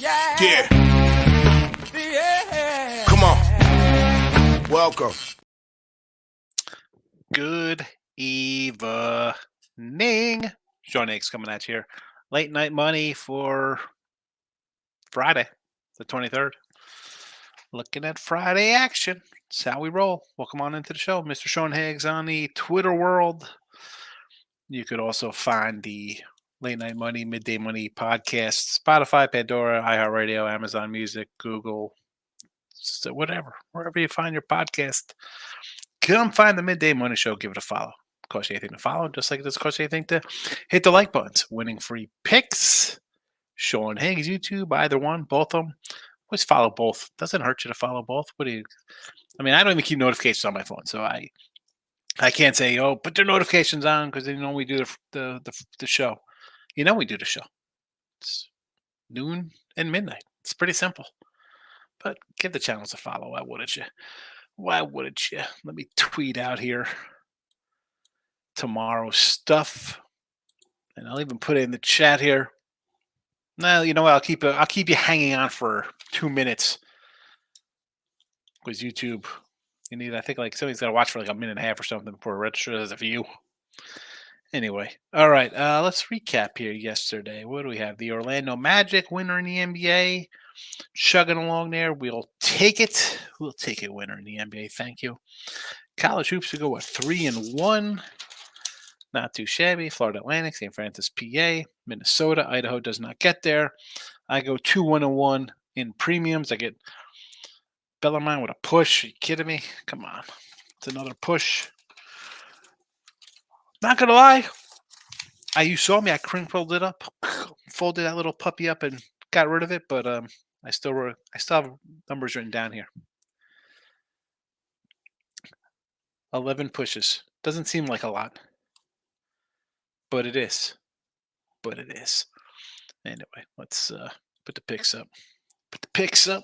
Yeah. Come on. Welcome. Good evening. Sean Higgs coming at you here. Late night money for Friday, the 23rd. Looking at Friday action. That's how we roll. Welcome on into the show. Mr. Sean Higgs on the Twitter world. You could also find the Late Night Money, Midday Money podcast, Spotify, Pandora, iHeartRadio, Amazon Music, Google, so whatever. Wherever you find your podcast, come find the Midday Money Show. Give it a follow. Cost you anything to follow, just like it doesn't cost you anything to hit the like buttons. Winning free picks. Sean Higgs, YouTube, either one, both of them. Always follow both. Doesn't hurt you to follow both. What do you? I mean, I don't even keep notifications on my phone, so I can't say, oh, put their notifications on because they know we do the show. You know we do the show. It's noon and midnight. It's pretty simple. But give the channels a follow. Why wouldn't you? Why wouldn't you? Let me tweet out here tomorrow's stuff, and I'll even put it in the chat here. No, you know what? I'll keep you hanging on for 2 minutes because YouTube. You need, I think, like somebody's got to watch for like a minute and a half or something before it registers as a view. Anyway, all right. Let's recap here. Yesterday, what do we have? The Orlando Magic winner in the NBA, chugging along there. We'll take it. We'll take it. Winner in the NBA. Thank you. College hoops to go at 3-1. Not too shabby. Florida Atlantic, St. Francis, PA, Minnesota, Idaho does not get there. I go 2-1-1 in premiums. I get Bellarmine with a push. Are you kidding me? Come on. It's another push. Not going to lie. You saw me. I crinkled it up, folded that little puppy up and got rid of it. But I still have numbers written down here. 11 pushes. Doesn't seem like a lot. But it is. Anyway, let's put the picks up.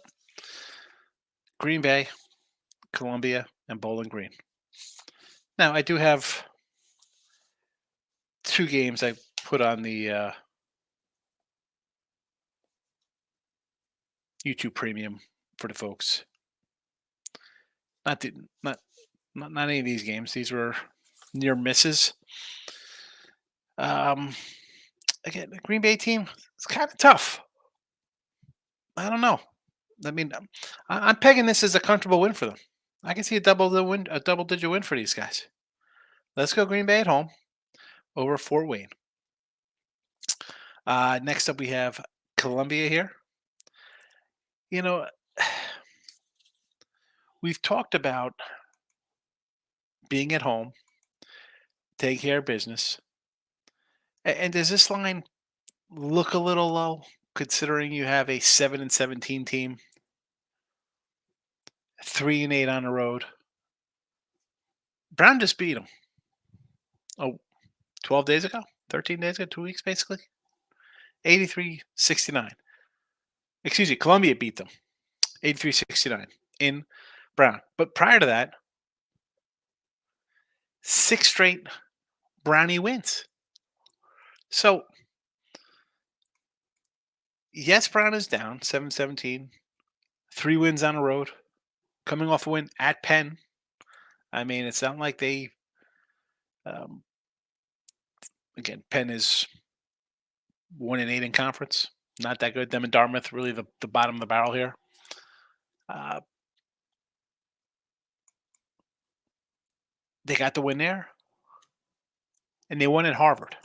Green Bay, Columbia, and Bowling Green. Now, I do have 2 games I put on the YouTube Premium for the folks. Not any of these games. These were near misses. Again, the Green Bay team, it's kind of tough. I don't know. I mean, I'm pegging this as a comfortable win for them. I can see a double-digit win for these guys. Let's go Green Bay at home over Fort Wayne. Next up, we have Columbia here. You know, we've talked about being at home, take care of business. And does this line look a little low, considering you have a 7-17 team, 3-8 on the road? Brown just beat them. 12 days ago, 13 days ago, 2 weeks basically. 83-69. Excuse me, Columbia beat them. 83-69 in Brown. But prior to that, 6 straight Brownie wins. So, yes, Brown is down, 7-17. 3 wins on the road. Coming off a win at Penn. I mean, it's not like they... again, Penn is 1-8 in conference. Not that good. Them and Dartmouth, really the bottom of the barrel here. They got the win there. And they won at Harvard.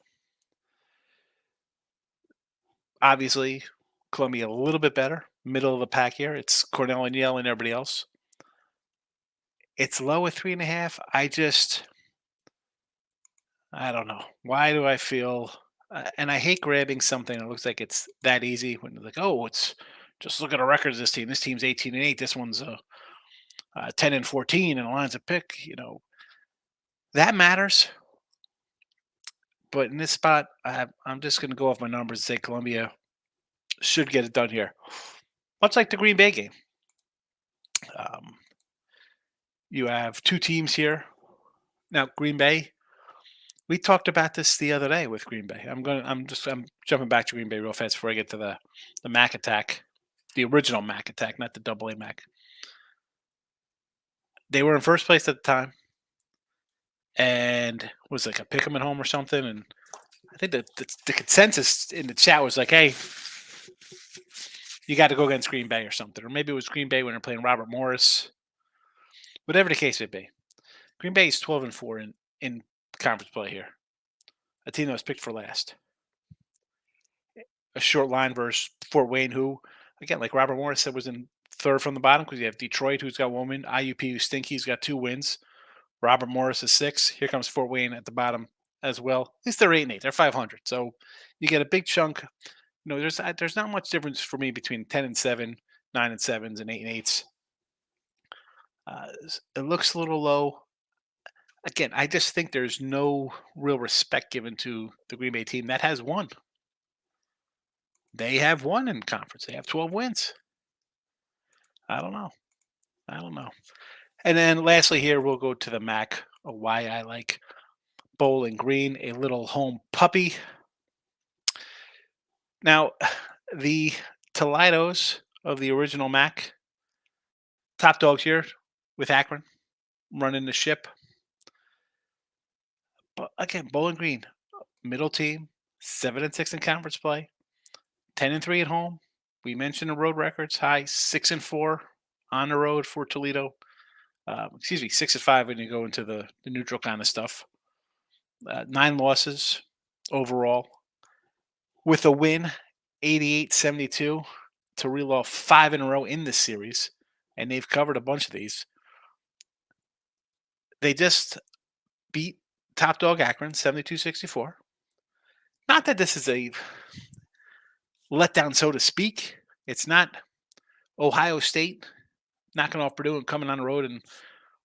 Obviously, Columbia a little bit better. Middle of the pack here. It's Cornell and Yale and everybody else. It's low at 3.5. I don't know. Why do I feel... and I hate grabbing something that looks like it's that easy. When they're like, oh, it's just look at the records of this team. This team's 18-8. This one's 10-14, and the line's a pick. You know, that matters. But in this spot, I'm just going to go off my numbers and say Columbia should get it done here. Much like the Green Bay game. You have 2 teams here. Now, Green Bay, We talked about this the other day with Green Bay. I'm jumping back to Green Bay real fast before I get to the Mac attack, the original Mac attack, not the double A Mac. They were in first place at the time, and was like a pick 'em at home or something. And I think the consensus in the chat was like, "Hey, you got to go against Green Bay or something," or maybe it was Green Bay when they're playing Robert Morris. Whatever the case may be, Green Bay is 12-4 in conference play here. A team that was picked for last. A short line versus Fort Wayne, who, again, like Robert Morris said, was in third from the bottom because you have Detroit, who's got 1 win, IUP, who's stinky, he's got 2 wins. Robert Morris is 6. Here comes Fort Wayne at the bottom as well. At least they're 8-8. They're 500. So you get a big chunk. There's not much difference for me between 10-7, 9-7s, and 8-8s. It looks a little low. Again, I just think there's no real respect given to the Green Bay team that has won. They have won in conference. They have 12 wins. I don't know. And then lastly here, we'll go to the MAC, why I like Bowling Green, a little home puppy. Now, the Toledos of the original MAC, top dogs here with Akron, running the ship. But again, Bowling Green, middle team, 7-6 in conference play, 10-3 at home. We mentioned the road records, high 6-4 on the road for Toledo. 6-5 when you go into the neutral kind of stuff. 9 losses overall, with a win, 88-72, to reel off 5 in a row in this series, and they've covered a bunch of these. They just beat top dog Akron 72-64. Not that this is a letdown, so to speak. It's not Ohio State knocking off Purdue and coming on the road and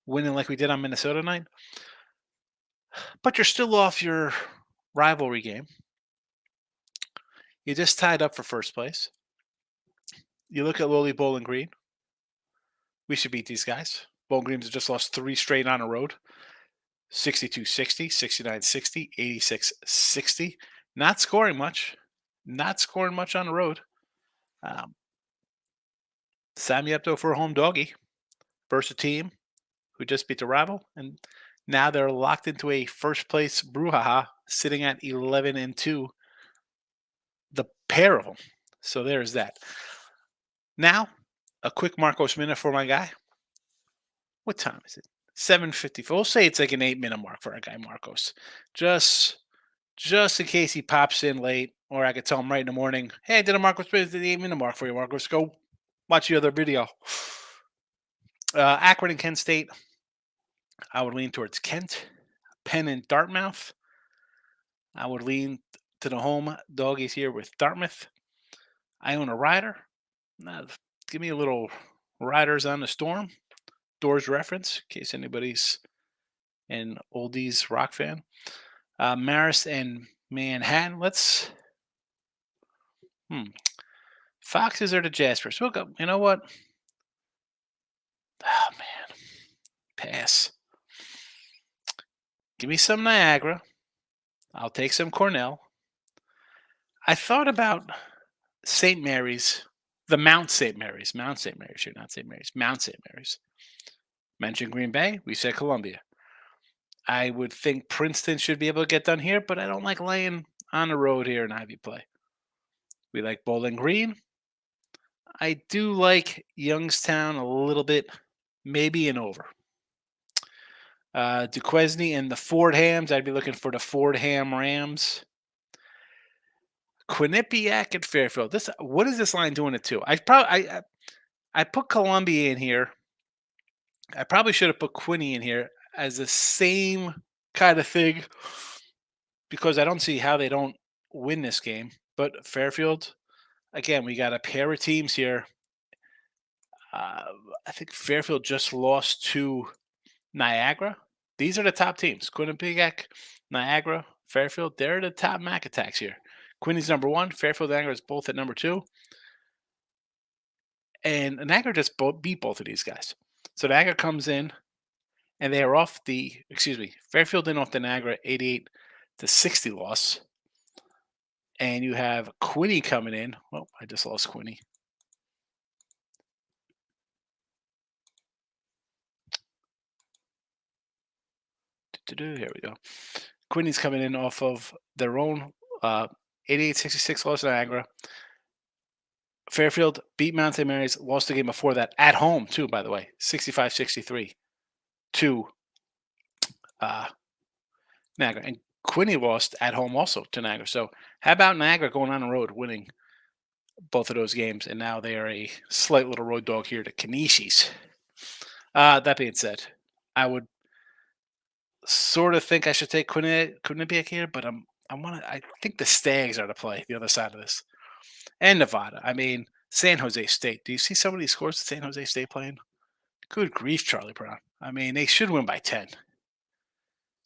winning like we did on Minnesota night. But you're still off your rivalry game. You just tied up for first place. You look at lowly Bowling Green. We should beat these guys. Bowling Green has just lost 3 straight on the road. 62-60, 69-60, 86-60. Not scoring much. Not scoring much on the road. Sign me up, though, for a home doggy versus a team who just beat the rival. And now they're locked into a first-place brouhaha, sitting at 11-2. The pair of them. So there's that. Now, a quick Marcos minute for my guy. What time is it? 7:54. We'll say it's like an 8-minute mark for our guy Marcos. Just in case he pops in late, or I could tell him right in the morning, hey, I did a Marcos minute, the 8-minute mark for you, Marcos. Go watch the other video. Akron and Kent State. I would lean towards Kent. Penn and Dartmouth. I would lean to the home doggies here with Dartmouth. I own a rider. Give me a little Riders on the Storm. Doors reference, in case anybody's an oldies rock fan. Marist and Manhattan. Let's. Foxes or the Jaspers? We'll go. You know what? Oh, man. Pass. Give me some Niagara. I'll take some Cornell. I thought about St. Mary's, the Mount St. Mary's. Mount St. Mary's here, not St. Mary's. Mount St. Mary's. Mentioned Green Bay. We said Columbia. I would think Princeton should be able to get done here, but I don't like laying on the road here in Ivy play. We like Bowling Green. I do like Youngstown a little bit, maybe an over. Duquesne and the Fordhams. I'd be looking for the Fordham Rams. Quinnipiac and Fairfield. What is this line doing it to? I put Columbia in here. I probably should have put Quinny in here as the same kind of thing, because I don't see how they don't win this game. But Fairfield, again, we got a pair of teams here. I think Fairfield just lost to Niagara. These are the top teams. Quinnipiac, Niagara, Fairfield. They're the top MAC attacks here. Quinny's number 1. Fairfield and Niagara is both at number 2. And Niagara just beat both of these guys. So Niagara comes in, and they are off Fairfield in off the Niagara 88 to 60 loss. And you have Quinny coming in. Well, I just lost Quinny. Here we go. Quinny's coming in off of their own 88-66 loss to Niagara. Fairfield beat Mountain Mary's, lost the game before that at home, too, by the way, 65-63 to Niagara. And Quinny lost at home also to Niagara. So how about Niagara going on the road, winning both of those games, and now they are a slight little road dog here to Kanishis. That being said, I would sort of think I should take Quinnipiac here, but I think the Stags are to play the other side of this, and Nevada. I mean, San Jose State. Do you see some of these scores that San Jose State playing? Good grief, Charlie Brown. I mean, they should win by 10.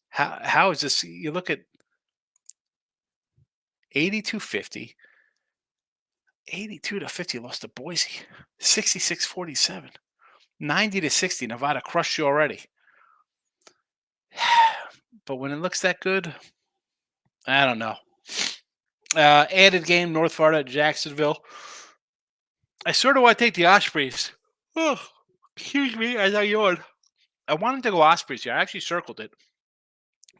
How is this? You look at 82-50. 82-50 lost to Boise. 66-47. 90-60. Nevada crushed you already. But when it looks that good, I don't know. Added game, North Florida, Jacksonville. I sort of want to take the Ospreys. Oh, excuse me, as I yawn. I wanted to go Ospreys here. I actually circled it.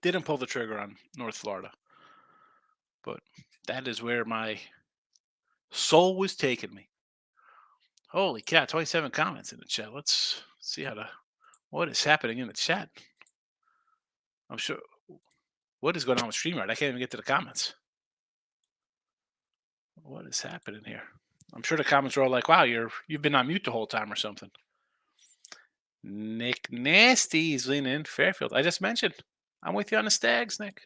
Didn't pull the trigger on North Florida. But that is where my soul was taking me. Holy cow, 27 comments in the chat. Let's see what is happening in the chat. I'm sure. What is going on with StreamYard? I can't even get to the comments. What is happening here? I'm sure the comments are all like, wow, you've been on mute the whole time or something. Nick Nasty's leaning in. Fairfield. I just mentioned. I'm with you on the Stags, Nick.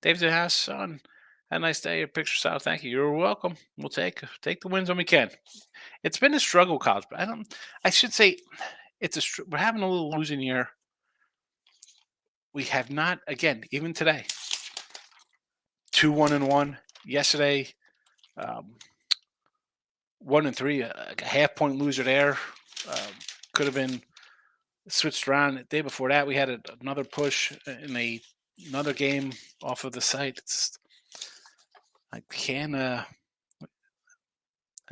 Dave's in the house, son. Had a nice day. Your picture style. Thank you. You're welcome. We'll take the wins when we can. It's been a struggle, college, but I should say we're having a little losing year. We have not, again, even today, 2-1-1. Yesterday, 1-3, a half-point loser there. Could have been switched around. The day before that, we had another push in another game off of the site. I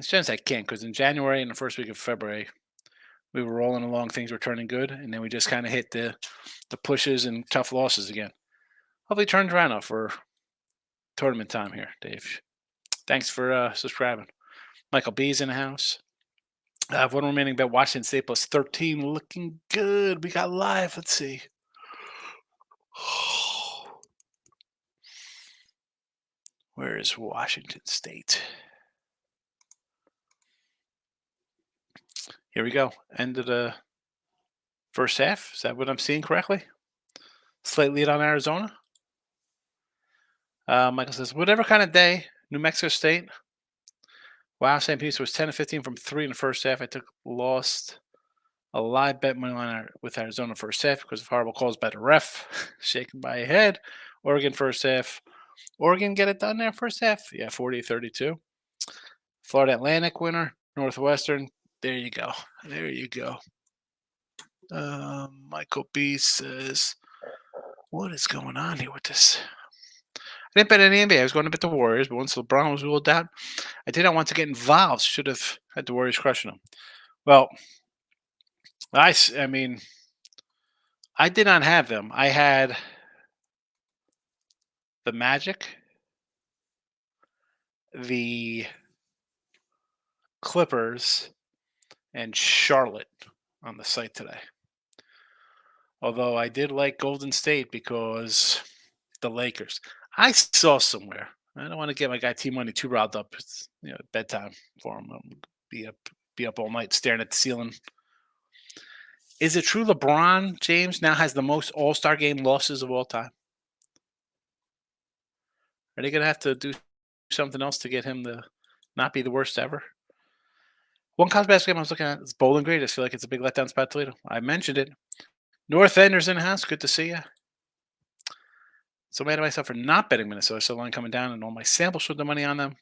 shouldn't say I can't, because in January and the first week of February, we were rolling along. Things were turning good, and then we just kind of hit the pushes and tough losses again. Hopefully it turns around now for tournament time here, Dave. Thanks for subscribing. Michael B's in the house. I have one remaining bet. Washington State plus 13. Looking good. We got live. Let's see. Where is Washington State? Here we go. End of the first half. Is that what I'm seeing correctly? Slight lead on Arizona. Michael says, whatever kind of day, New Mexico State. Wow, St. Pete's was 10-15 from 3 in the first half. I lost a live bet money line with Arizona first half because of horrible calls by the ref. Shaken by a head. Oregon first half. Oregon get it done there first half. Yeah, 40-32. Florida Atlantic winner. Northwestern. There you go. There you go. Michael B says, what is going on here with this? I didn't bet any NBA. I was going to bet the Warriors, but once LeBron was ruled out, I did not want to get involved. Should have had the Warriors crushing them. Well, I mean, I did not have them. I had the Magic, the Clippers, and Charlotte on the site today. Although I did like Golden State because the Lakers. I saw somewhere. I don't want to get my guy T-Money too riled up. It's bedtime for him. I'll be up all night staring at the ceiling. Is it true LeBron James now has the most All-Star game losses of all time? Are they going to have to do something else to get him to not be the worst ever? One college basketball game I was looking at is Bowling Green. I just feel like it's a big letdown spot, Toledo. I mentioned it. North Enders in the house. Good to see you. So mad at myself for not betting Minnesota. So line coming down, and all my samples showed the money on them.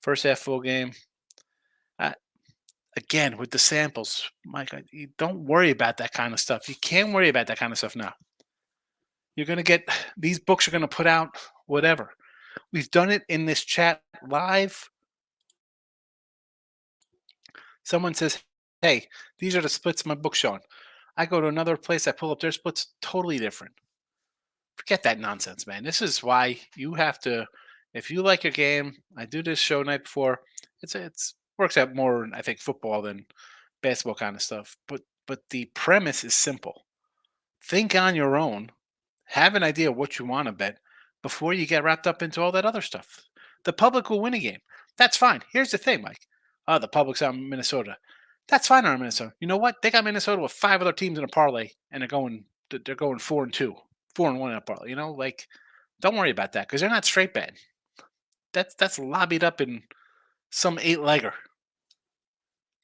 First half full game. Again, with the samples, Mike, you don't worry about that kind of stuff. You can't worry about that kind of stuff now. You're going to get these books are going to put out whatever. We've done it in this chat live. Someone says, "Hey, these are the splits my book's showing." I go to another place, I pull up their splits, totally different. Forget that nonsense, man. This is why you have to. If you like your game, I do this show night before. It's works out more, I think, football than basketball kind of stuff. But the premise is simple. Think on your own. Have an idea what you want to bet before you get wrapped up into all that other stuff. The public will win a game. That's fine. Here's the thing, Mike. Oh, the public's on Minnesota. That's fine on Minnesota. You know what? They got Minnesota with 5 other teams in a parlay, and they're going 4-2, 4-1 in a parlay. Like don't worry about that because they're not straight betting. That's lobbied up in some 8-legger.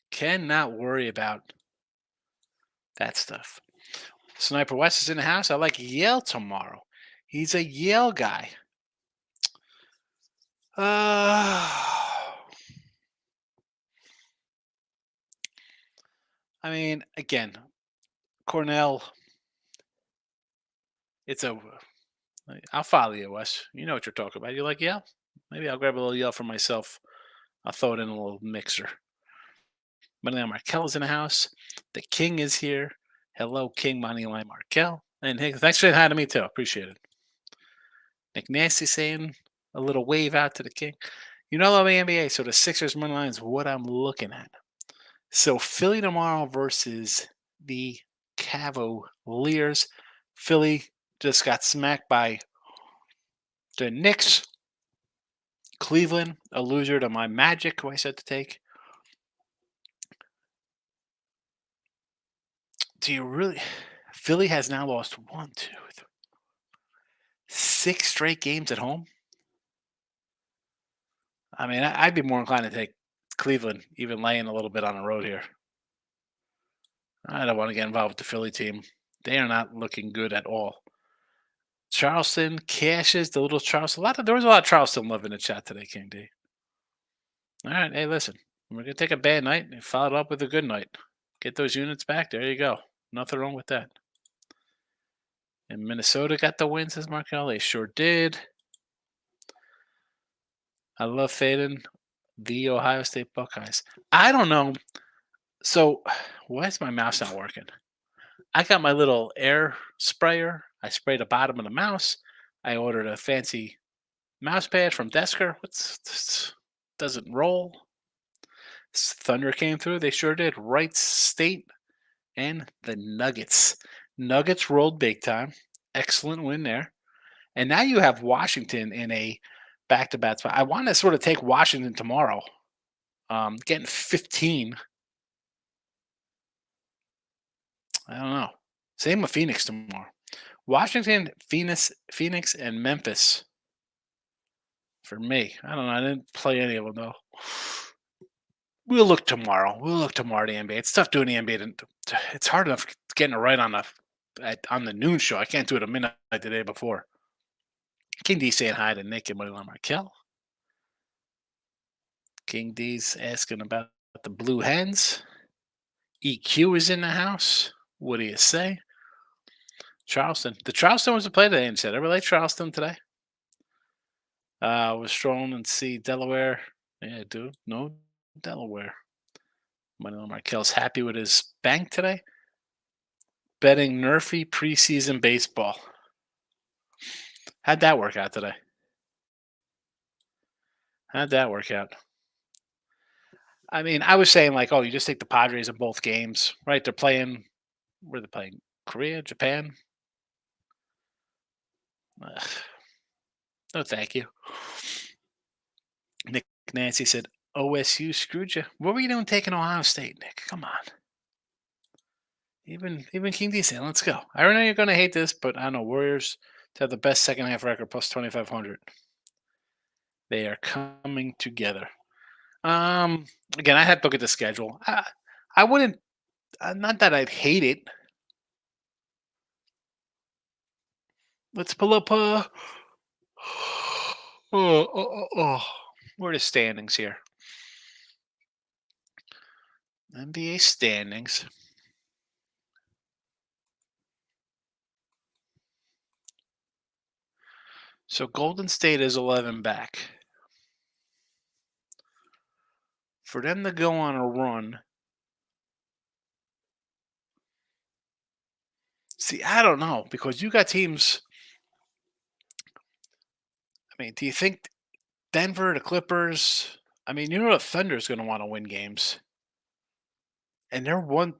Cannot worry about that stuff. Sniper West is in the house. I like Yale tomorrow. He's a Yale guy. I mean, again, Cornell. I'll follow you, Wes. You know what you're talking about. You like Yale? Maybe I'll grab a little Yale for myself. I'll throw it in a little mixer. Moneyline Markel is in the house. The King is here. Hello, King Moneyline Markel. And hey, thanks for saying hi to me too. Appreciate it. Nick Nasty saying a little wave out to the King. You know, I love the NBA, so the Sixers moneyline is what I'm looking at. So Philly tomorrow versus the Cavaliers. Philly just got smacked by the Knicks. Cleveland, a loser to my Magic, who I said to take. Do you really? Philly has now lost 1, 2, 3, 6 straight games at home. I mean, I'd be more inclined to take Cleveland, even laying a little bit on the road here. I don't want to get involved with the Philly team. They are not looking good at all. Charleston cashes the little Charleston. There was a lot of Charleston love in the chat today, King D. All right, hey, listen, we're gonna take a bad night and follow it up with a good night. Get those units back. There you go. Nothing wrong with that. And Minnesota got the win, says Markel. They sure did. I love fading the Ohio State Buckeyes. I don't know. So why is my mouse not working? I got my little air sprayer. I spray the bottom of the mouse. I ordered a fancy mouse pad from Desker. Doesn't roll. Thunder came through. They sure did. Wright State and the Nuggets. Nuggets rolled big time. Excellent win there. And now you have Washington in a back-to-back spot. I want to sort of take Washington tomorrow. Getting 15. I don't know. Same with Phoenix tomorrow. Washington, Phoenix, and Memphis. For me, I don't know. I didn't play any of them though. We'll look tomorrow. At the NBA. It's tough doing the NBA. It's hard enough getting it right on the noon show. I can't do it at midnight the day before. King D saying hi to Nick and Moneyline Markel. King D's asking about the Blue Hens. EQ is in the house. What do you say? Charleston. The Charleston was a play today, and said, I like Charleston today. Was strolling and see Delaware. Yeah, dude. No Delaware. Moneyline Markel's happy with his bank today. Betting Nerfy preseason baseball. How'd that work out today? I mean, I was saying like, oh, you just take the Padres in both games, right? They're playing. Where are they playing? Korea, Japan. No, thank you. Nick Nancy said, OSU screwed you. What were you doing taking Ohio State, Nick? Come on. Even King D said, let's go. I know you're going to hate this, but I know Warriors to have the best second half record plus 2,500. They are coming together. Again, I had to look at the schedule. I wouldn't, not that I'd hate it. Let's pull up, where are the standings here? NBA standings. So Golden State is 11 back. For them to go on a run, see, I don't know because you got teams. I mean, do you think Denver, the Clippers? I mean, you know the Thunder's going to want to win games, and they're 1,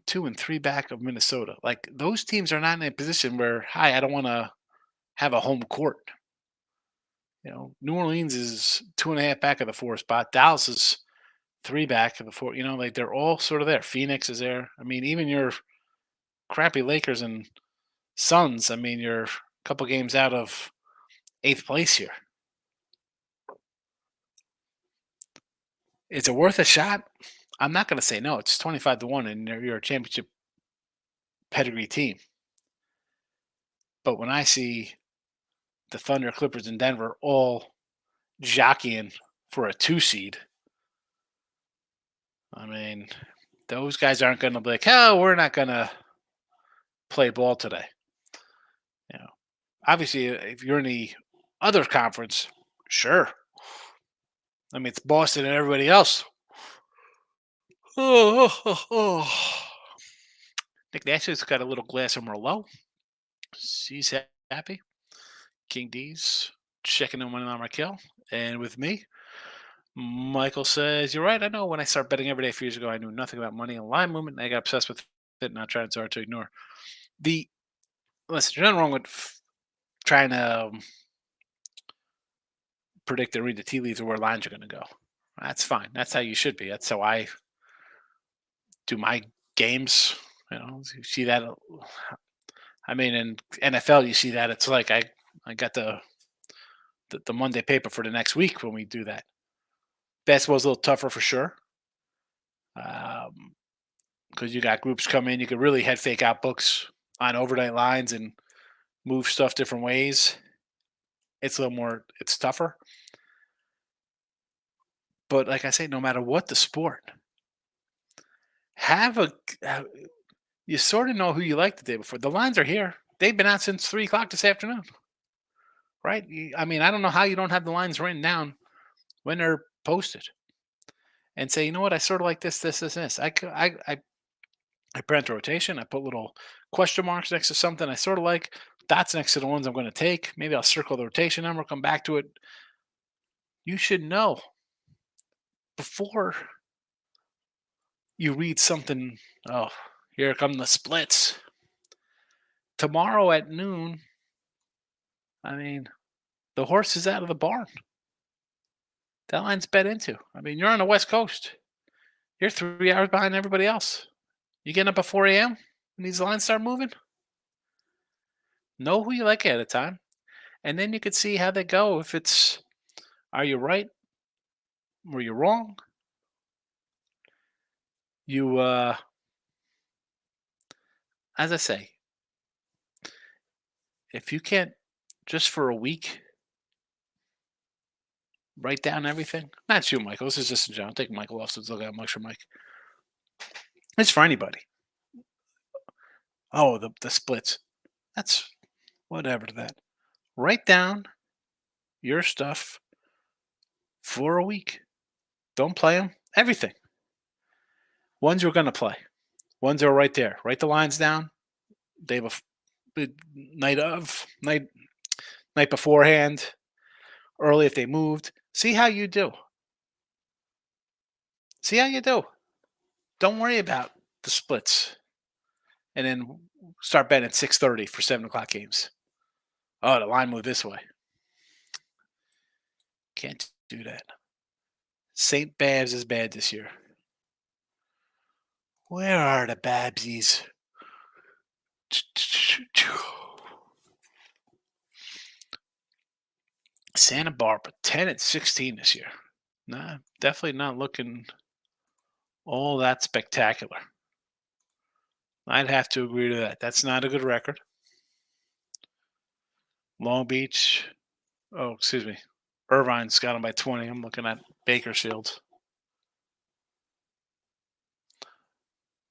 2, and 3 back of Minnesota. Like those teams are not in a position where, hi, I don't want to have a home court. New Orleans is 2.5 back of the 4 spot. Dallas is 3 back of the 4. Like they're all sort of there. Phoenix is there. I mean, even your crappy Lakers and Suns. I mean, you're a couple games out of 8th place here. Is it worth a shot? I'm not going to say no. It's 25-1, and you're a championship pedigree team. But when I see the Thunder, Clippers, and Denver all jockeying for a 2 seed, I mean, those guys aren't going to be like, oh, we're not going to play ball today. Obviously, if you're in the other conference, sure. I mean, it's Boston and everybody else. Nick Nash's got a little glass of Merlot. He's happy. King D's checking in on my kill. And with me, Michael says, you're right. I know when I started betting every day a few years ago, I knew nothing about money and line movement. And I got obsessed with it, and I tried so hard to ignore. Listen, there's nothing wrong with trying to predict and read the tea leaves of where lines are going to go. That's fine. That's how you should be. That's how I do my games. You see that. I mean, in NFL, you see that. It's like I got the Monday paper for the next week when we do that. Basketball's a little tougher for sure. Because you got groups come in. You could really head fake out books on overnight lines and move stuff different ways. It's a little more, it's tougher. But like I say, no matter what the sport, you sort of know who you like the day before. The lines are here. They've been out since 3 o'clock this afternoon. Right? I mean, I don't know how you don't have the lines written down when they're posted and say, you know what, I sort of like this, this, this, this. I print the rotation. I put little question marks next to something I sort of like, dots next to the ones I'm going to take. Maybe I'll circle the rotation number, come back to it. You should know before you read something. Oh, here come the splits. Tomorrow at noon, I mean, the horse is out of the barn. That line's bet into. I mean, you're on the West Coast. You're 3 hours behind everybody else. You getting up at 4 a.m. when these lines start moving? Know who you like ahead of time. And then you could see how they go. If it's, are you right? Were you wrong? As I say, if you can't, just for a week, write down everything. Not you, Michael. This is just a joke. I'll take Michael off so it's looking at much for Mike. It's for anybody. Oh, the splits. That's whatever to that. Write down your stuff for a week. Don't play them. Everything. Ones you're going to play. Ones are right there. Write the lines down. Night beforehand. Early if they moved. See how you do. See how you do. Don't worry about the splits. And then start betting at 6:30 for 7 o'clock games. Oh, the line moved this way. Can't do that. St. Babs is bad this year. Where are the Babsies? Santa Barbara, 10-16 this year. Nah, definitely not looking all that spectacular. I'd have to agree to that. That's not a good record. Long Beach. Oh, excuse me. Irvine's got them by 20. I'm looking at Bakersfield.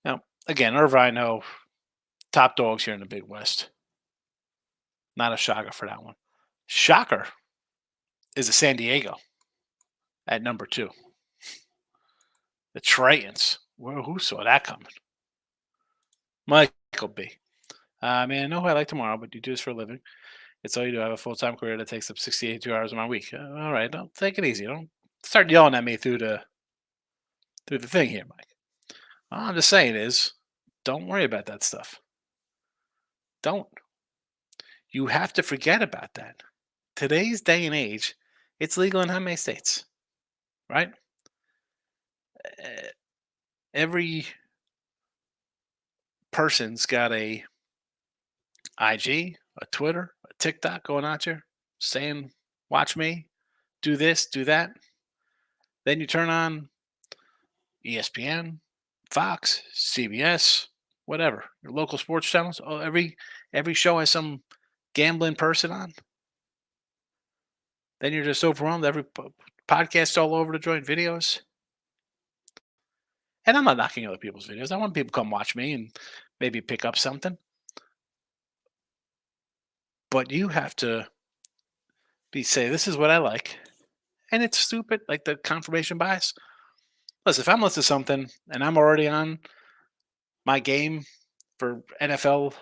Now, again, Irvine, top dogs here in the Big West. Not a shocker for that one. Shocker is the San Diego at number 2. The Trojans. Well, who saw that coming? Michael B. Man, I know who I like tomorrow, but you do this for a living. It's all you do. I have a full-time career that takes up 62 hours of my week. All right, don't take it easy. Don't start yelling at me through the thing here, Mike. All I'm just saying is, don't worry about that stuff. Don't. You have to forget about that. Today's day and age, it's legal in how many states, right? Uh, Every person's got a IG, a Twitter, a TikTok going out there saying, "Watch me, do this, do that." Then you turn on ESPN, Fox, CBS, whatever, your local sports channels. Oh, every show has some gambling person on. Then you're just overwhelmed. Every podcast all over the joint, videos. And I'm not knocking other people's videos. I want people to come watch me and maybe pick up something. But you have to say, this is what I like. And it's stupid, like the confirmation bias. Listen, if I'm listening to something and I'm already on my game for NFL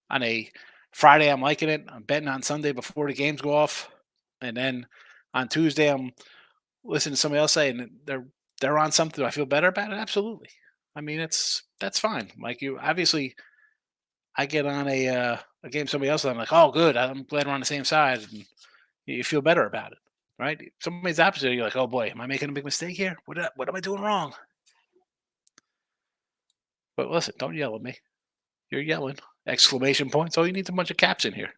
on a Friday, I'm liking it. I'm betting on Sunday before the games go off. And then on Tuesday, I'm listening to somebody else say, and they're on something. Do I feel better about it? Absolutely. I mean, that's fine. Like you, obviously, I get on a game somebody else, and I'm like, oh, good. I'm glad we're on the same side, and you feel better about it, right? Somebody's opposite. You're like, oh boy, am I making a big mistake here? What am I doing wrong? But listen, don't yell at me. You're yelling! Exclamation points. Oh, you need a bunch of caps in here.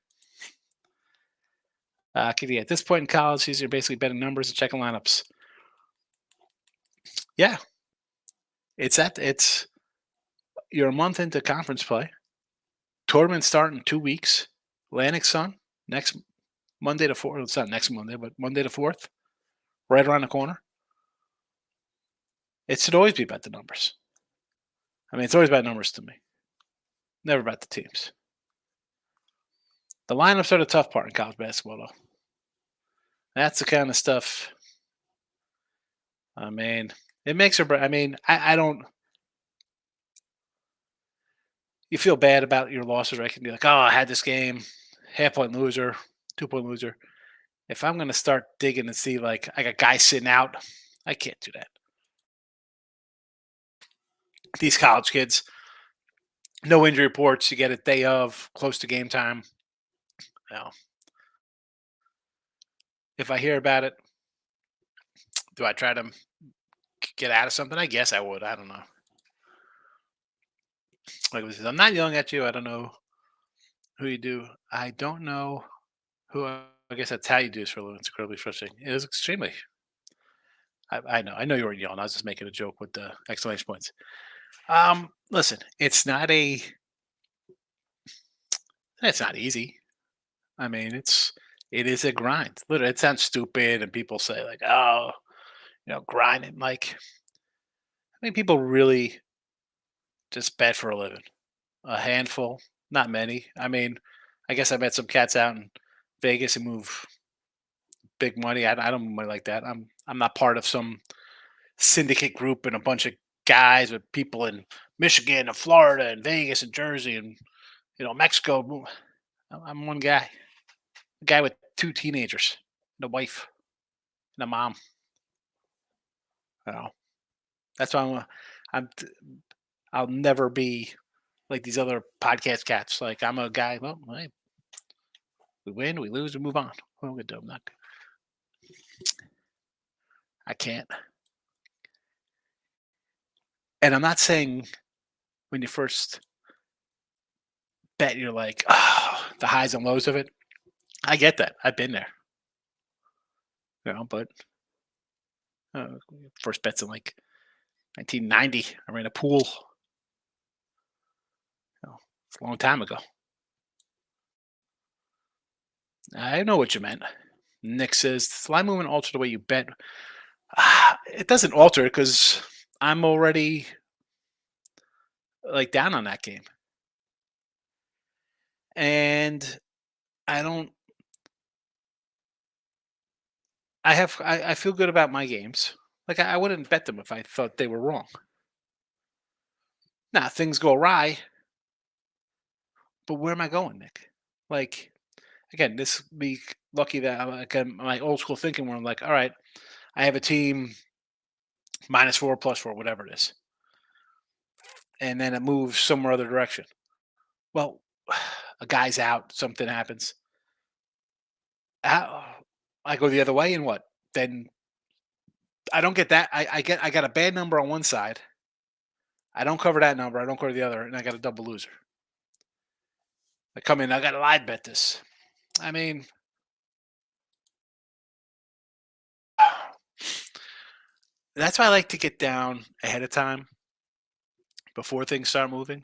At this point in college, these are basically betting numbers and checking lineups. Yeah, it's you're a month into conference play. Tournament start in 2 weeks. Atlantic Sun next Monday to 4th. It's not next Monday, but Monday to 4th, right around the corner. It should always be about the numbers. I mean, it's always about numbers to me. Never about the teams. The lineups are the tough part in college basketball, though. That's the kind of stuff. I mean, it makes or. I mean, I don't. You feel bad about your losses, right? You can be like, oh, I had this game, half point loser, 2 point loser. If I'm going to start digging and see, like, I got guys sitting out, I can't do that. These college kids, no injury reports. You get a day of, close to game time. You if I hear about it, do I try to get out of something? I guess I would. I don't know. Like I said, I'm not yelling at you. I don't know who you do. I don't know who. I guess that's how you do this for a living. It's incredibly frustrating. It is extremely. I know. I know you were yelling. I was just making a joke with the exclamation points. Listen, it's not a. It's not easy. I mean, it is a grind. Literally, it sounds stupid, and people say like, "Oh, grinding." Like, I mean, people really just bet for a living. A handful, not many. I mean, I guess I met some cats out in Vegas who move big money. I don't move money like that. I'm not part of some syndicate group and a bunch of guys with people in Michigan and Florida and Vegas and Jersey and Mexico. I'm one guy, a guy with two teenagers, and a wife, and a mom. You know, that's why I'm. I'll never be like these other podcast cats. Like I'm a guy. Well, hey, we win, we lose, we move on. Well, we do. I'm not. I can't. And I'm not saying when you first bet, you're like, oh, the highs and lows of it. I get that. I've been there. But first bets in like 1990. I ran a pool. It's a long time ago. I know what you meant. Nick says, does line movement alter the way you bet? It doesn't alter because I'm already like down on that game. And I don't I feel good about my games. Like I wouldn't bet them if I thought they were wrong. Now things go awry, but where am I going, Nick? Like again, this week, lucky that I'm like my old school thinking where I'm like, all right, I have a team -4, +4, whatever it is, and then it moves somewhere other direction. Well, a guy's out, something happens. How, I go the other way, and what? Then I don't get that. I got a bad number on one side. I don't cover that number. I don't cover the other, and I got a double loser. I come in. I got to live bet this. I mean, that's why I like to get down ahead of time before things start moving,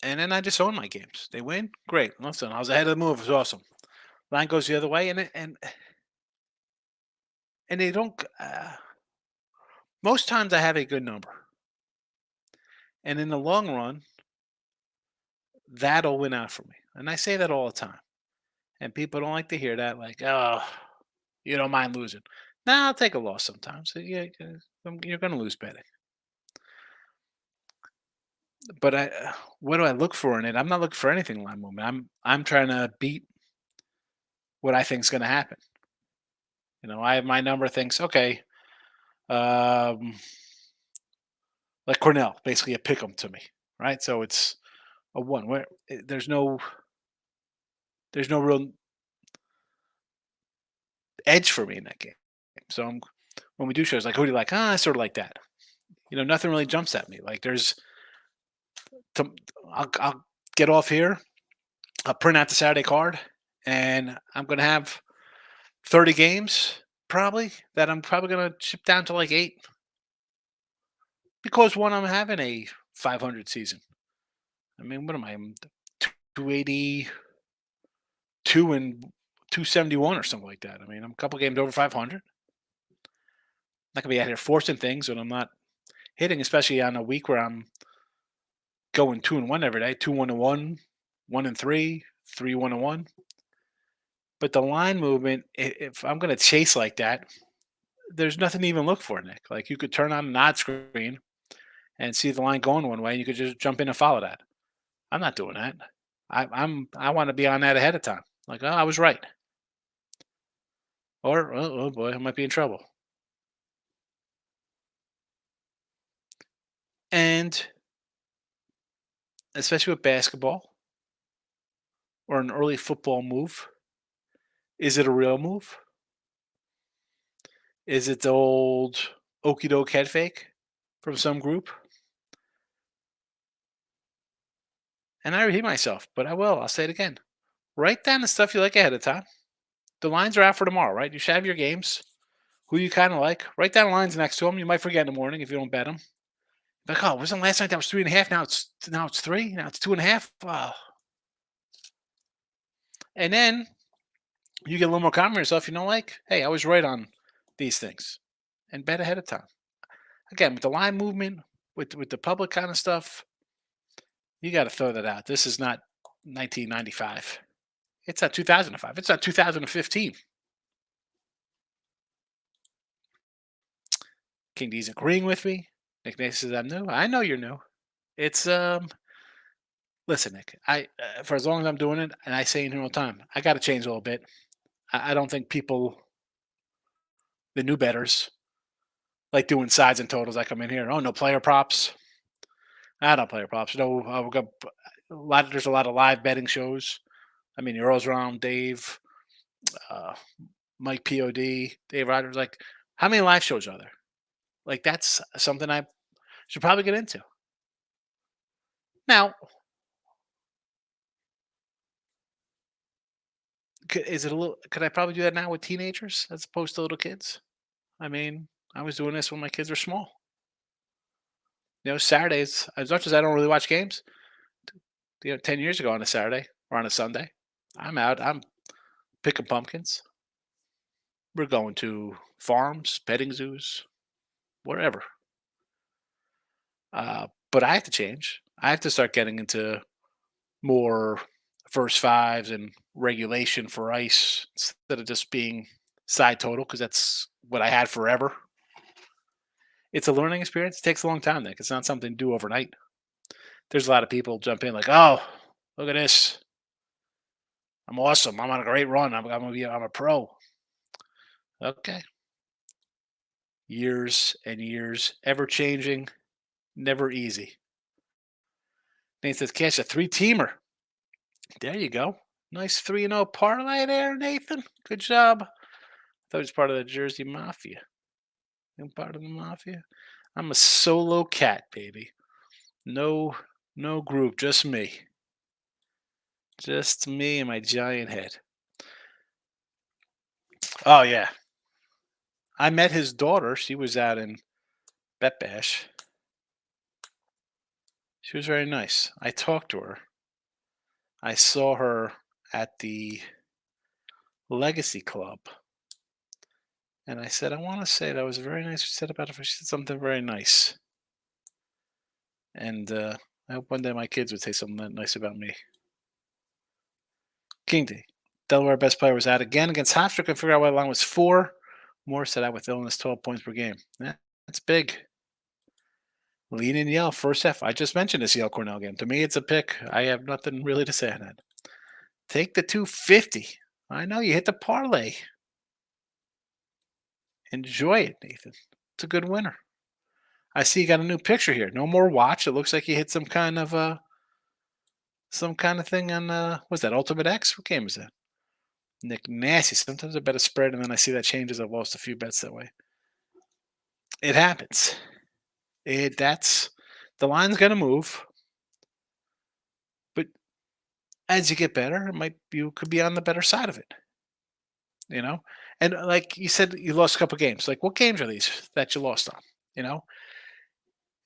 and then I just own my games. They win, great. Listen, I was ahead of the move. It was awesome. Line goes the other way, and they don't. Most times, I have a good number, and in the long run, that'll win out for me. And I say that all the time, and people don't like to hear that. Like, oh, you don't mind losing. Nah, I'll take a loss sometimes. Yeah, you're going to lose betting. But what do I look for in it? I'm not looking for anything line movement. I'm trying to beat what I think is going to happen. I have my number. Thinks okay, um, like Cornell, basically a pick 'em to me, right? So it's a one. Where there's no real edge for me in that game. So when we do shows, like who do you like? I sort of like that. Nothing really jumps at me. Like there's, to, I'll get off here. I'll print out the Saturday card, and I'm gonna have 30 games probably that I'm probably gonna chip down to like 8 because one I'm having a 500 season. I mean, what am I? I'm 282 and 271 or something like that. I mean, I'm a couple games over 500. Not gonna be out here forcing things when I'm not hitting, especially on a week where I'm going 2-1 every day, 2-1-1, 1-3, 3-1-1. But the line movement, if I'm going to chase like that, there's nothing to even look for, Nick. Like you could turn on an odd screen and see the line going one way, and you could just jump in and follow that. I'm not doing that. I want to be on that ahead of time. Like, oh, I was right, or oh boy, I might be in trouble. And especially with basketball or an early football move, is it a real move? Is it the old okey doke head fake from some group? And I repeat myself, but I will. I'll say it again. Write down the stuff you like ahead of time. The lines are out for tomorrow, right? You should have your games. Who you kind of like. Write down lines next to them. You might forget in the morning if you don't bet them. Like, oh, wasn't last night that was 3.5? Now it's 3. Now it's 2.5. Oh. And then you get a little more confident in yourself. Like, hey, I was right on these things, and bet ahead of time. Again, with the line movement, with the public kind of stuff, you got to throw that out. This is not 1995. It's not 2005. It's not 2015. King D's agreeing with me. Nick Nace says I'm new. I know you're new. It's Listen, Nick. For as long as I'm doing it, and I say in here all the time, I got to change a little bit. I don't think people, the new betters, like doing sides and totals. I come in here. Oh, no player props. I don't player props. No, we got a lot. There's a lot of live betting shows. I mean, your Earl's Round, Dave, uh, Mike Pod, Dave Rogers. Like, how many live shows are there? Like, that's something I should probably get into. Now, is it a little? Could I probably do that now with teenagers as opposed to little kids? I mean, I was doing this when my kids were small. Saturdays. As much as I don't really watch games, 10 years ago on a Saturday or on a Sunday, I'm out. I'm picking pumpkins. We're going to farms, petting zoos, wherever. But I have to change. I have to start getting into more first fives and regulation for ice instead of just being side total because that's what I had forever. It's a learning experience. It takes a long time, Nick. It's not something to do overnight. There's a lot of people jump in like, oh, look at this. I'm awesome. I'm on a great run. I'm a pro. Okay. Years and years, ever changing, never easy. Nate says, catch a three-teamer. There you go. Nice 3-0 parlay there, Nathan. Good job. I thought he was part of the Jersey Mafia. I'm part of the Mafia. I'm a solo cat, baby. No group, just me. Just me and my giant head. Oh, yeah. I met his daughter. She was out in Bet Bash. She was very nice. I talked to her. I saw her at the Legacy Club. And I said, I want to say that was very nice. She said about it. She said something very nice. And I hope one day my kids would say something that nice about me. King D. Delaware best player was out again against Hofstra. Couldn't figure out why the line was 4. Moore set out with illness, 12 points per game. Yeah, that's big. Lean and Yell, first half. I just mentioned this Yale Cornell game. To me, it's a pick. I have nothing really to say on that. Take the 250. I know you hit the parlay. Enjoy it, Nathan. It's a good winner. I see you got a new picture here. No more watch. It looks like you hit some kind of thing on what's that, Ultimate X? What game is that? Nick Nasty. Sometimes I bet a spread and then I see that changes. I've lost a few bets that way. It happens. That's the line's gonna move. But as you get better, you could be on the better side of it. You know? And like you said, you lost a couple games. Like what games are these that you lost on? You know?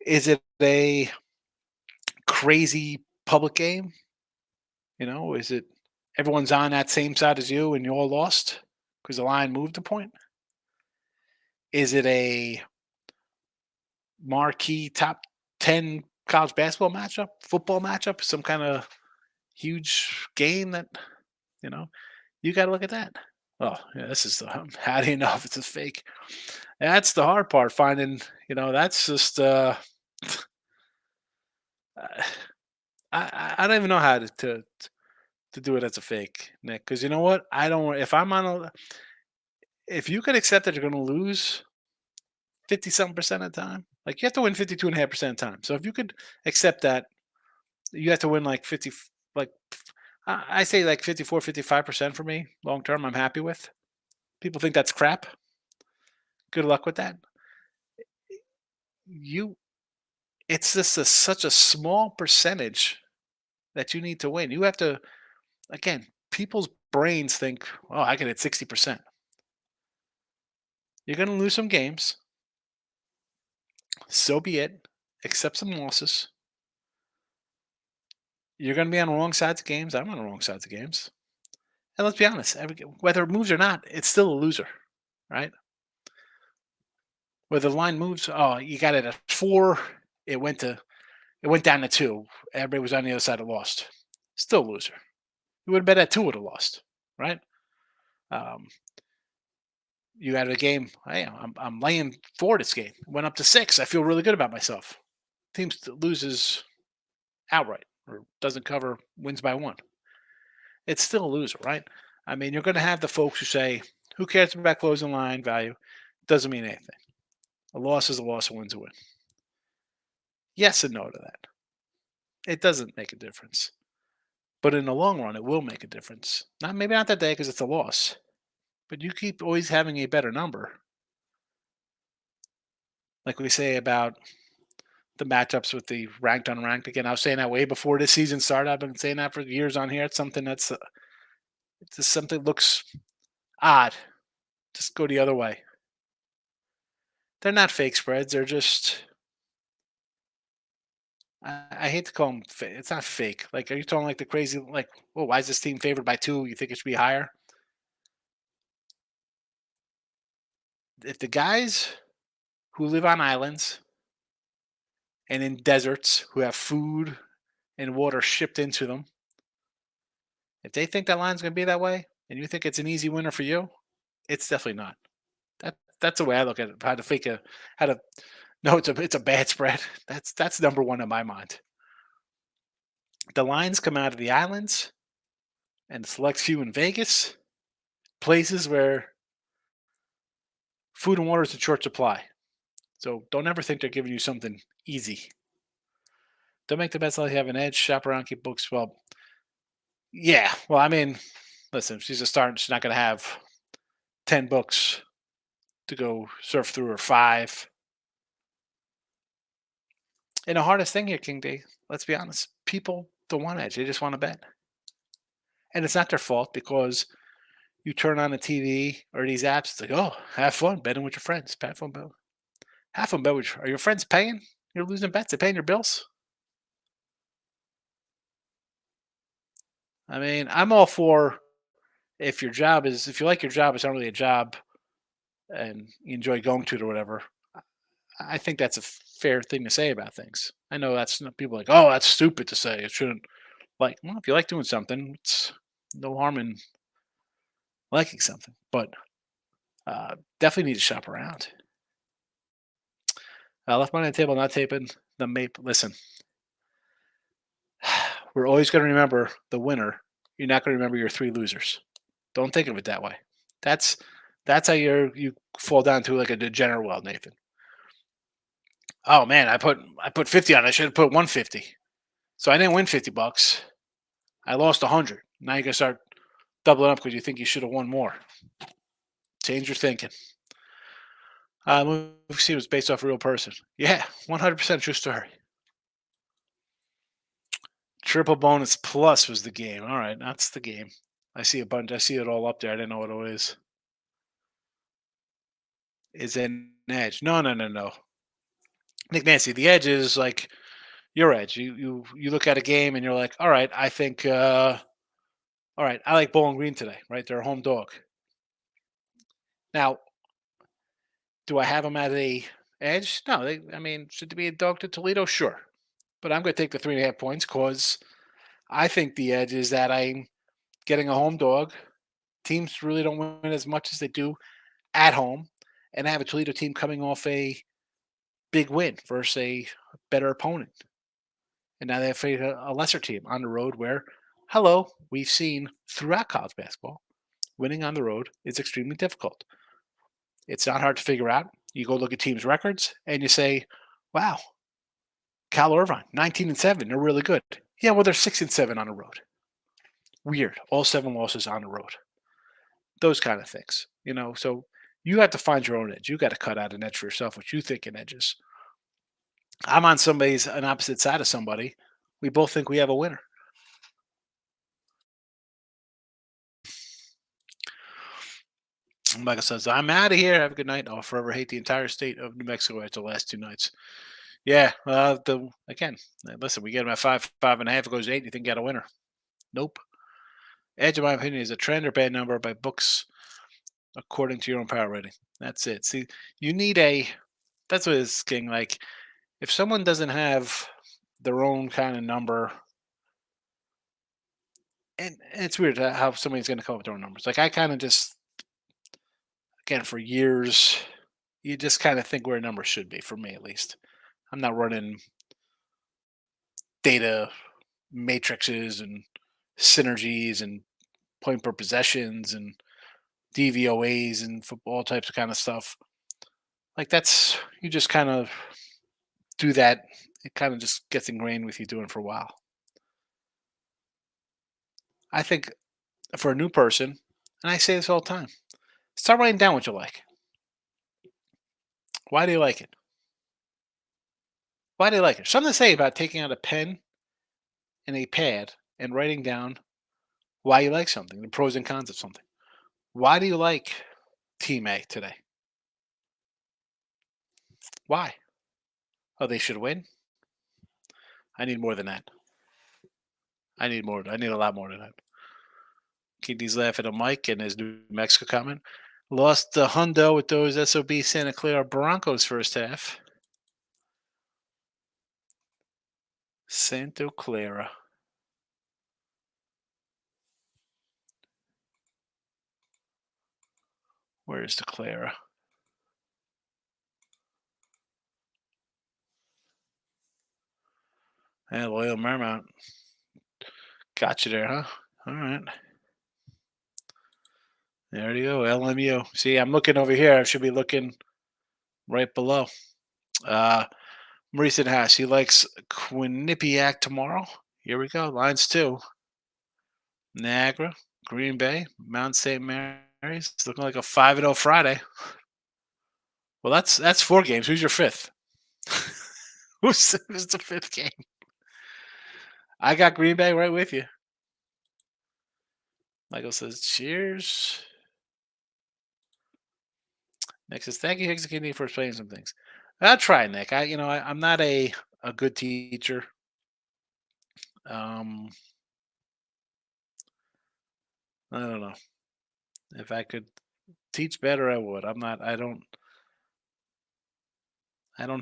Is it a crazy public game? You know, is it everyone's on that same side as you and you all lost because the line moved a point? Is it a marquee top 10 college basketball matchup, football matchup, some kind of huge game that, you know, you got to look at that. Oh, yeah, this is how do you know if it's a fake? That's the hard part, finding, that's just, I don't even know how to do it as a fake, Nick, because you know what? I don't, if you could accept that you're going to lose 50 something percent of the time, like you have to win 52.5% of the time. So if you could accept that, you have to win like 50, like I say like 54, 55% for me long term. I'm happy with. People think that's crap. Good luck with that. It's just such a small percentage that you need to win. You have to, again, people's brains think, oh, I can hit 60%. You're going to lose some games. So be it. Accept some losses. You're going to be on the wrong sides of games. I'm on the wrong sides of games. And let's be honest, whether it moves or not, it's still a loser, right? Whether the line moves, oh, you got it at 4, it went down to 2. Everybody was on the other side and lost. Still a loser. You would have bet at 2 would have lost, right? You had a game. Hey, I'm laying 4 this game. Went up to 6. I feel really good about myself. Team loses outright or doesn't cover, wins by 1. It's still a loser, right? I mean, you're going to have the folks who say, who cares about closing line value? Doesn't mean anything. A loss is a loss, a win's a win. Yes and no to that. It doesn't make a difference. But in the long run, it will make a difference. Maybe not that day because it's a loss. But you keep always having a better number. Like we say about the matchups with the ranked unranked. Again, I was saying that way before this season started. I've been saying that for years on here. It's something that's it's just something that looks odd. Just go the other way. They're not fake spreads. They're just, I hate to call them fake. It's not fake. Like, are you talking like the crazy, like, oh, why is this team favored by 2? You think it should be higher? If the guys who live on islands and in deserts who have food and water shipped into them If they think that line's going to be that way, and you think it's an easy winner for you, it's definitely not. That's the way I look at it. How to know it's a bad spread. That's number one in my mind. The lines come out of the islands and the select few in Vegas, places where food and water is in short supply. So don't ever think they're giving you something easy. Don't make the bets like you have an edge. Shop around, keep books. Well, yeah. Well, I mean, listen, if she's a start, she's not going to have 10 books to go surf through or five. And the hardest thing here, King D, let's be honest, people don't want edge. They just want to bet. And it's not their fault because you turn on the TV or these apps, it's like, oh, have fun betting with your friends. Have fun bet. Have fun bet with are your friends paying? You're losing bets. They're paying your bills. I mean, I'm all for if you like your job, it's not really a job and you enjoy going to it or whatever. I think that's a fair thing to say about things. I know that's people are like, oh, that's stupid to say. It shouldn't like. Well, if you like doing something, it's no harm in liking something. But definitely need to shop around. Left money on the table, not taping the maple. Listen, we're always going to remember the winner. You're not going to remember your three losers. Don't think of it that way. That's that's how you fall down to like a degenerate well, Nathan. Oh man, I put 50 on it. I should have put 150. So I didn't win $50. I lost 100. Now you can start doubling up because you think you should have won more. Change your thinking. Movie scene was based off a real person. Yeah, 100% true story. Triple bonus plus was the game. All right, that's the game. I see a bunch. I see it all up there. I didn't know what it was. Is it an edge? No, no, no, no. Nick Nancy, the edge is like your edge. You look at a game and you're like, all right, I think, all right, I like Bowling Green today. Right, they're a home dog. Now, do I have them at a edge? No. I mean, should they be a dog to Toledo? Sure, but I'm going to take the 3.5 points because I think the edge is that I'm getting a home dog. Teams really don't win as much as they do at home, and I have a Toledo team coming off a big win versus a better opponent. And now they face a lesser team on the road where, hello, we've seen throughout college basketball, winning on the road is extremely difficult. It's not hard to figure out. You go look at teams' records and you say, wow, Cal Irvine, 19-7, they're really good. Yeah, well, they're 6-7 on the road. Weird. All 7 losses on the road. Those kind of things. So you have to find your own edge. You got to cut out an edge for yourself, what you think an edge is. I'm on an opposite side of somebody. We both think we have a winner. Michael says, I'm out of here. Have a good night. I'll forever hate the entire state of New Mexico after the last 2 nights. Yeah. Listen, we get them at 5.5. It goes 8. You think you got a winner? Nope. Edge, in my opinion, is a trend or bad number by books according to your own power rating. That's it. See, that's what it's getting like. If someone doesn't have their own kind of number, and it's weird how somebody's going to come up with their own numbers. Like I kind of just, again, for years, you just kind of think where a number should be, for me at least. I'm not running data matrices and synergies and point per possessions and DVOAs and football types of kind of stuff. Like you just kind of do that. It kind of just gets ingrained with you doing it for a while. I think for a new person, and I say this all the time, start writing down what you like. Why do you like it? Why do you like it? Something to say about taking out a pen and a pad and writing down why you like something, the pros and cons of something. Why do you like Team A today? Why? Oh, they should win? I need more than that. I need more. I need a lot more than that. KD's laughing at Mike and his New Mexico comment. Lost the hundo with those SOB Santa Clara Broncos first half. Santa Clara. Where is the Clara? Yeah, Loyal Marmount. Got you there, huh? All right. There you go, LMU. See, I'm looking over here. I should be looking right below. Recent Hash. He likes Quinnipiac tomorrow. Here we go. Lines 2. Niagara, Green Bay, Mount St. Mary's. It's looking like a 5-0 Friday. Well, that's 4 games. Who's your fifth? who's the 5th game? I got Green Bay right with you. Michael says, cheers. Nick says, thank you, Higgs and Kidney, for explaining some things. I'll try, Nick. I'm not a good teacher. I don't know. If I could teach better, I would. I don't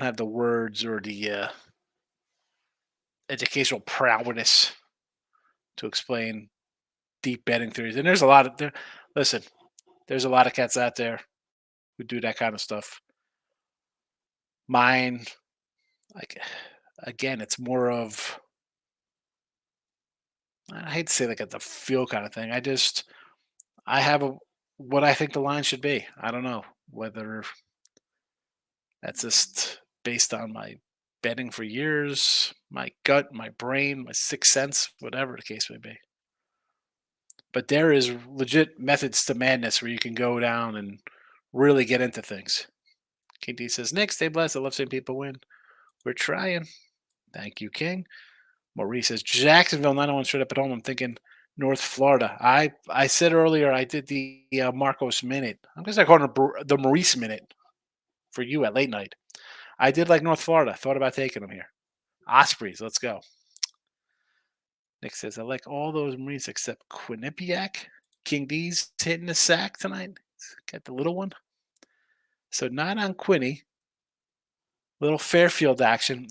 have the words or the educational prowess to explain deep betting theories. And there's a lot of there. Listen, there's a lot of cats out there who do that kind of stuff. Mine, like, again, it's more of, I hate to say like it's a feel kind of thing. I have what I think the line should be. I don't know whether that's just based on my betting for years, my gut, my brain, my sixth sense, whatever the case may be. But there is legit methods to madness where you can go down and really get into things. King D says, Nick, stay blessed. I love seeing people win. We're trying. Thank you, King. Maurice says, Jacksonville, 901 straight up at home. I'm thinking North Florida. I said earlier I did the Marcos Minute. I'm going to start calling the Maurice Minute for you at late night. I did like North Florida. Thought about taking them here. Ospreys, let's go. Nick says, I like all those Marines except Quinnipiac. King D's hitting the sack tonight. Got the little one. So not on Quinny. Little Fairfield action.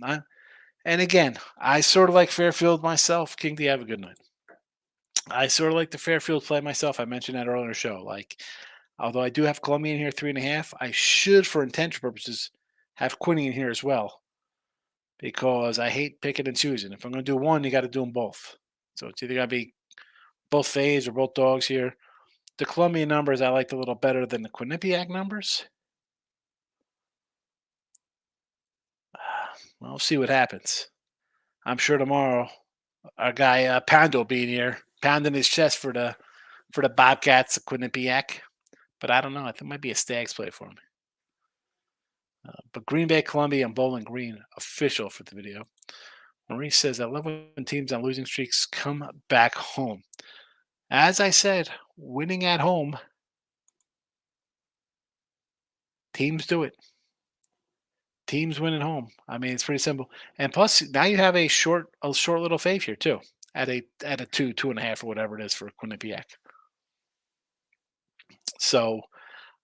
And again, I sort of like Fairfield myself. King D, have a good night. I sort of like the Fairfield play myself. I mentioned that earlier in the show. Like, although I do have Columbia in here 3.5, I should, for intention purposes, have Quinny in here as well. Because I hate picking and choosing. If I'm going to do one, you got to do them both. So it's either got to be both fades or both dogs here. The Columbia numbers I liked a little better than the Quinnipiac numbers. We'll see what happens. I'm sure tomorrow our guy Pound will be in here pounding his chest for the Bobcats, Quinnipiac. But I don't know. I think it might be a Stags play for him. But Green Bay, Columbia, and Bowling Green official for the video. Maurice says, I love when teams on losing streaks come back home. As I said, winning at home, teams do it. Teams win at home. I mean, it's pretty simple. And plus, now you have a short little fave here too, at a 2.5 or whatever it is for Quinnipiac. So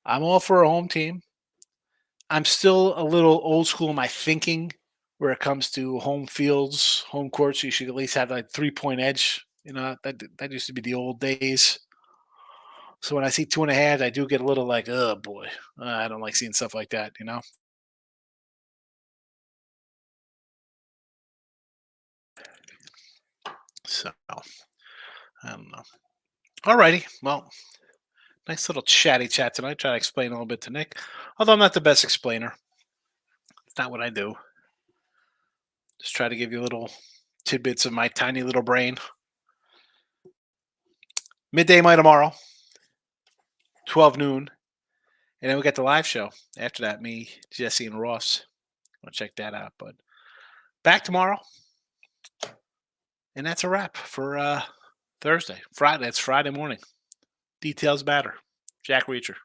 I'm all for a home team. I'm still a little old school in my thinking where it comes to home fields, home courts. You should at least have like 3-point edge. You know, that used to be the old days. So when I see 2.5, I do get a little like, oh boy, I don't like seeing stuff like that, you know? So I don't know. Alrighty. Well, nice little chatty chat tonight. Try to explain a little bit to Nick. Although I'm not the best explainer. It's not what I do. Just try to give you little tidbits of my tiny little brain. Midday my tomorrow. 12 noon. And then we got the live show. After that, me, Jesse, and Ross. I'll check that out. But back tomorrow. And that's a wrap for Thursday. Friday. It's Friday morning. Details matter. Jack Reacher.